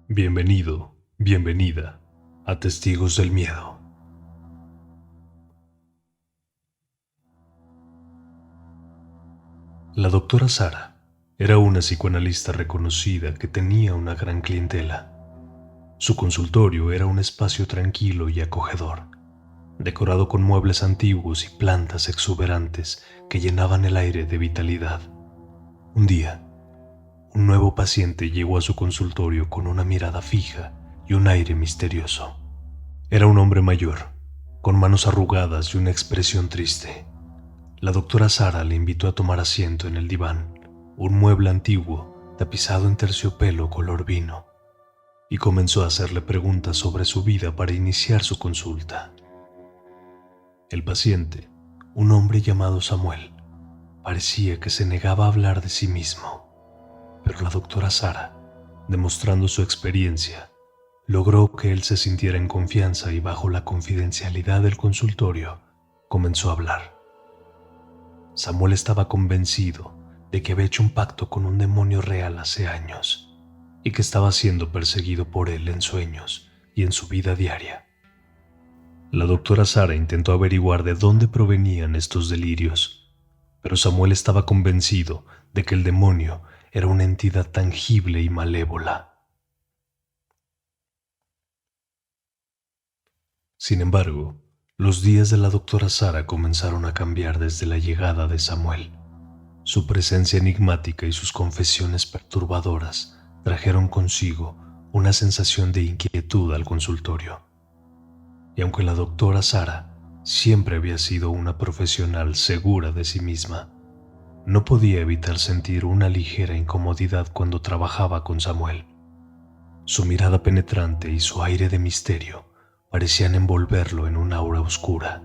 Bienvenido, bienvenida a Testigos del Miedo. La doctora Sara era una psicoanalista reconocida que tenía una gran clientela. Su consultorio era un espacio tranquilo y acogedor, decorado con muebles antiguos y plantas exuberantes que llenaban el aire de vitalidad. Un día, un nuevo paciente llegó a su consultorio con una mirada fija y un aire misterioso. Era un hombre mayor, con manos arrugadas y una expresión triste. La doctora Sara le invitó a tomar asiento en el diván, un mueble antiguo tapizado en terciopelo color vino, y comenzó a hacerle preguntas sobre su vida para iniciar su consulta. El paciente, un hombre llamado Samuel, parecía que se negaba a hablar de sí mismo, pero la doctora Sara, demostrando su experiencia, logró que él se sintiera en confianza y bajo la confidencialidad del consultorio, comenzó a hablar. Samuel estaba convencido de que había hecho un pacto con un demonio real hace años y que estaba siendo perseguido por él en sueños y en su vida diaria. La doctora Sara intentó averiguar de dónde provenían estos delirios, pero Samuel estaba convencido de que el demonio era una entidad tangible y malévola. Sin embargo, los días de la doctora Sara comenzaron a cambiar desde la llegada de Samuel. Su presencia enigmática y sus confesiones perturbadoras trajeron consigo una sensación de inquietud al consultorio. Y aunque la doctora Sara siempre había sido una profesional segura de sí misma, no podía evitar sentir una ligera incomodidad cuando trabajaba con Samuel. Su mirada penetrante y su aire de misterio parecían envolverlo en un aura oscura.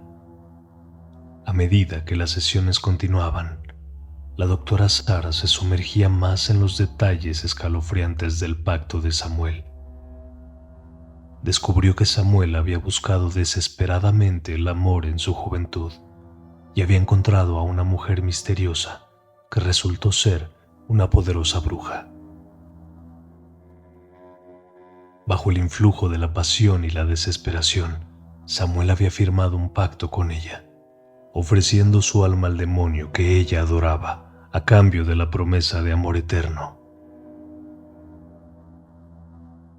A medida que las sesiones continuaban, la doctora Sara se sumergía más en los detalles escalofriantes del pacto de Samuel. Descubrió que Samuel había buscado desesperadamente el amor en su juventud y había encontrado a una mujer misteriosa que resultó ser una poderosa bruja. Bajo el influjo de la pasión y la desesperación, Samuel había firmado un pacto con ella, ofreciendo su alma al demonio que ella adoraba a cambio de la promesa de amor eterno.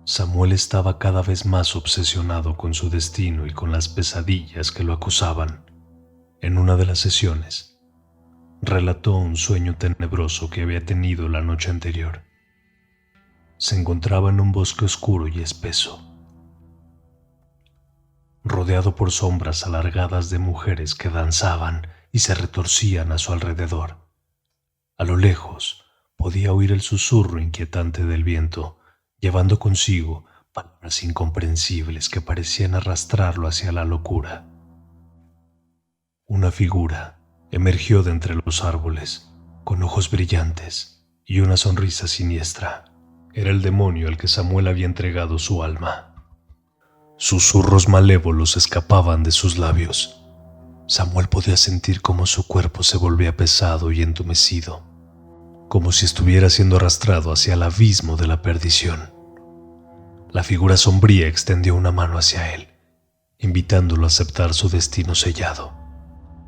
Samuel estaba cada vez más obsesionado con su destino y con las pesadillas que lo acusaban. En una de las sesiones, relató un sueño tenebroso que había tenido la noche anterior. Se encontraba en un bosque oscuro y espeso, rodeado por sombras alargadas de mujeres que danzaban y se retorcían a su alrededor. A lo lejos podía oír el susurro inquietante del viento, llevando consigo palabras incomprensibles que parecían arrastrarlo hacia la locura. Una figura emergió de entre los árboles, con ojos brillantes y una sonrisa siniestra. Era el demonio al que Samuel había entregado su alma. Susurros malévolos escapaban de sus labios. Samuel podía sentir cómo su cuerpo se volvía pesado y entumecido, como si estuviera siendo arrastrado hacia el abismo de la perdición. La figura sombría extendió una mano hacia él, invitándolo a aceptar su destino sellado.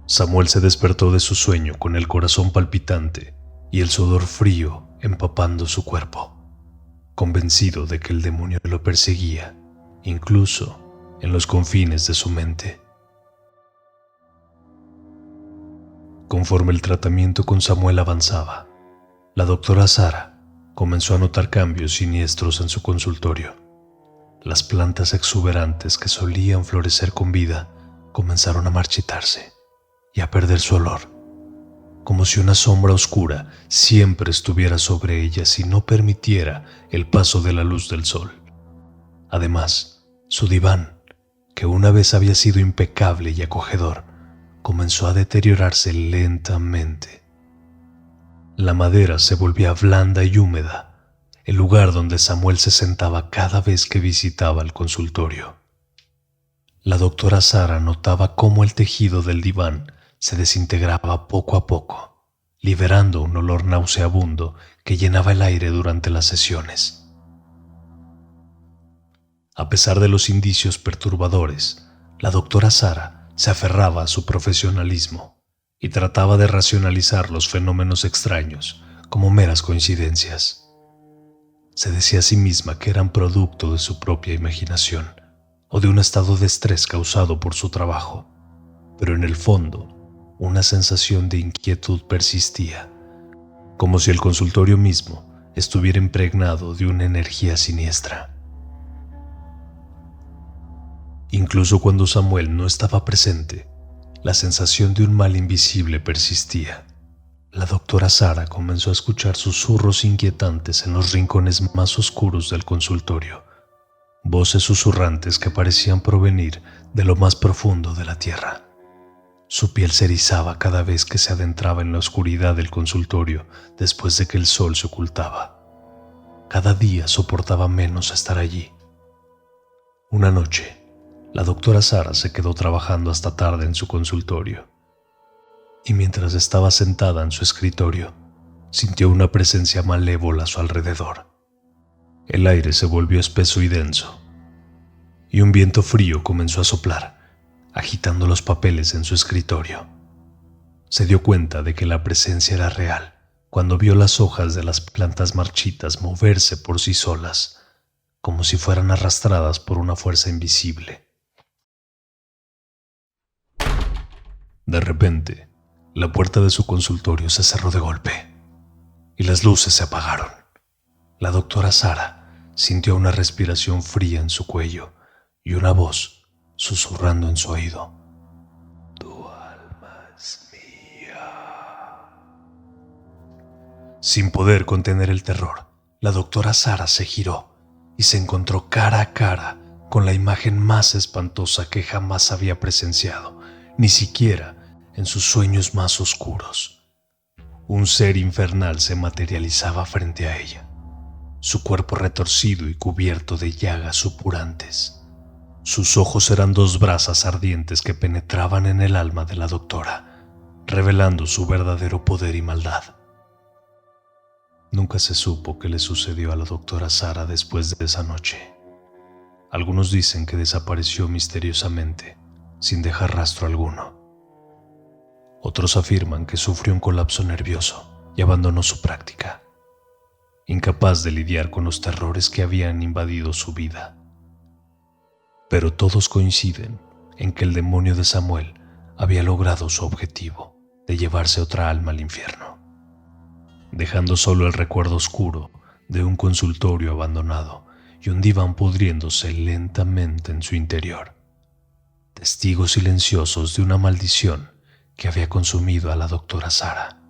Samuel se despertó de su sueño con el corazón palpitante y el sudor frío empapando su cuerpo, convencido de que el demonio lo perseguía, incluso en los confines de su mente. Conforme el tratamiento con Samuel avanzaba, la doctora Sara comenzó a notar cambios siniestros en su consultorio. Las plantas exuberantes que solían florecer con vida comenzaron a marchitarse y a perder su olor, como si una sombra oscura siempre estuviera sobre ellas y no permitiera el paso de la luz del sol. Además, su diván, que una vez había sido impecable y acogedor, comenzó a deteriorarse lentamente. La madera se volvía blanda y húmeda, el lugar donde Samuel se sentaba cada vez que visitaba el consultorio. La doctora Sara notaba cómo el tejido del diván se desintegraba poco a poco, liberando un olor nauseabundo que llenaba el aire durante las sesiones. A pesar de los indicios perturbadores, la doctora Sara se aferraba a su profesionalismo y trataba de racionalizar los fenómenos extraños como meras coincidencias. Se decía a sí misma que eran producto de su propia imaginación o de un estado de estrés causado por su trabajo, pero en el fondo, una sensación de inquietud persistía, como si el consultorio mismo estuviera impregnado de una energía siniestra. Incluso cuando Samuel no estaba presente, la sensación de un mal invisible persistía. La doctora Sara comenzó a escuchar susurros inquietantes en los rincones más oscuros del consultorio, voces susurrantes que parecían provenir de lo más profundo de la tierra. Su piel se erizaba cada vez que se adentraba en la oscuridad del consultorio después de que el sol se ocultaba. Cada día soportaba menos estar allí. Una noche, la doctora Sara se quedó trabajando hasta tarde en su consultorio, y mientras estaba sentada en su escritorio, sintió una presencia malévola a su alrededor. El aire se volvió espeso y denso, y un viento frío comenzó a soplar, agitando los papeles en su escritorio. Se dio cuenta de que la presencia era real cuando vio las hojas de las plantas marchitas moverse por sí solas, como si fueran arrastradas por una fuerza invisible. De repente, la puerta de su consultorio se cerró de golpe y las luces se apagaron. La doctora Sara sintió una respiración fría en su cuello y una voz susurrando en su oído: «Tu alma es mía». Sin poder contener el terror, la doctora Sara se giró y se encontró cara a cara con la imagen más espantosa que jamás había presenciado, ni siquiera en sus sueños más oscuros. Un ser infernal se materializaba frente a ella, su cuerpo retorcido y cubierto de llagas supurantes. Sus ojos eran dos brasas ardientes que penetraban en el alma de la doctora, revelando su verdadero poder y maldad. Nunca se supo qué le sucedió a la doctora Sara después de esa noche. Algunos dicen que desapareció misteriosamente, sin dejar rastro alguno. Otros afirman que sufrió un colapso nervioso y abandonó su práctica, incapaz de lidiar con los terrores que habían invadido su vida. Pero todos coinciden en que el demonio de Samuel había logrado su objetivo de llevarse otra alma al infierno, dejando solo el recuerdo oscuro de un consultorio abandonado y un diván pudriéndose lentamente en su interior, testigos silenciosos de una maldición que había consumido a la doctora Sara.